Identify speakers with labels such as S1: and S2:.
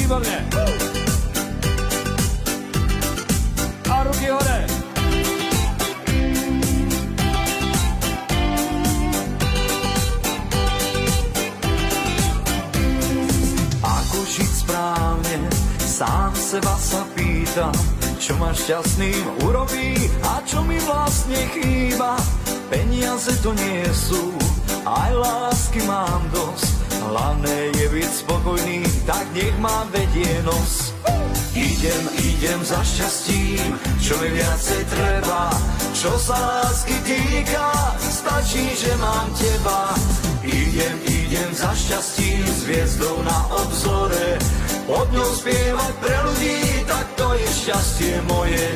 S1: výborne. A ruky hore.
S2: Ako žiť správne, sám seba sa pýtam, čo ma šťastným urobí a čo mi vlastne chýba. Peniaze to nie sú, aj lásky mám dosť. Hlavné je byť spokojný, tak nech ma vedie nos. Idem za šťastím, čo mi viacej treba. Čo sa lásky týka, stačí, že mám teba. Idem za šťastím, s hviezdou na obzore. Pod ňou spievať pre ľudí, tak to je šťastie moje.